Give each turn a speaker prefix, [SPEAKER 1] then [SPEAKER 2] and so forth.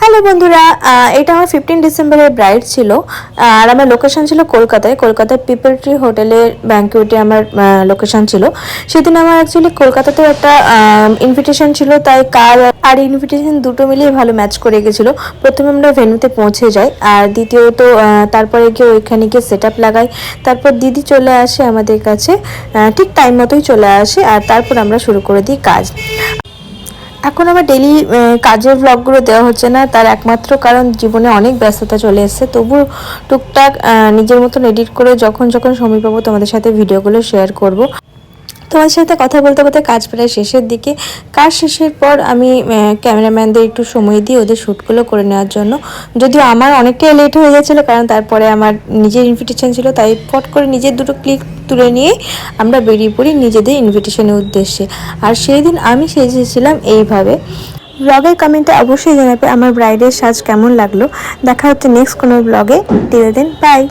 [SPEAKER 1] Hello বন্ধুরা, এটা আমার 15 ডিসেম্বরের ব্রাইড ছিল। আর আমার লোকেশন ছিল কলকাতায় পিপল ট্রি হোটেলের ব্যাঙ্কুয়েটে আমার লোকেশন ছিল। সেদিন আমার অ্যাকচুয়ালি কলকাতাতেও একটা ইনভিটেশন ছিল, তাই কার আর ইনভিটেশন দুটো মিলিয়ে ভালো ম্যাচ করে গেছিলো। প্রথমে আমরা ভেন্যুতে পৌঁছে যাই, আর দ্বিতীয়ত তারপরে গিয়ে ওইখানে গিয়ে সেট আপ লাগাই। তারপর দিদি চলে আসে আমাদের কাছে, ঠিক টাইম মতোই চলে আসে, আর তারপর আমরা শুরু করে দিই কাজ। এখন আমার ডেইলি কাজের ব্লগগুলো দেওয়া হচ্ছে না, তার একমাত্র কারণ জীবনে অনেক ব্যস্ততা চলে এসেছে। তবু টুকটাক নিজের মতন এডিট করে যখন যখন সময় পাবো তোমাদের সাথে ভিডিওগুলো শেয়ার করব। তোমাদের সাথে কথা বলতে বলতে কাজ প্রায় শেষের দিকে। কাজ শেষের পর আমি ক্যামেরাম্যানদের একটু সময় দিই ওদের শ্যুটগুলো করে নেওয়ার জন্য। যদিও আমার অনেকটাই লেট হয়ে গেছিলো, কারণ তারপরে আমার নিজের ইনভিটেশন ছিল, তাই ফট করে নিজের দুটো ক্লিক তুলে নিয়ে আমরা বেরিয়ে পড়ি নিজেদের ইনভিটেশনের উদ্দেশ্যে। আর সেই দিন আমি সেজেছিলাম এইভাবে। ব্লগের কমেন্টে অবশ্যই জানাবে আমার ব্রাইডের সাজ কেমন লাগলো। দেখা হচ্ছে নেক্সট কোনো ব্লগে। Till then, by.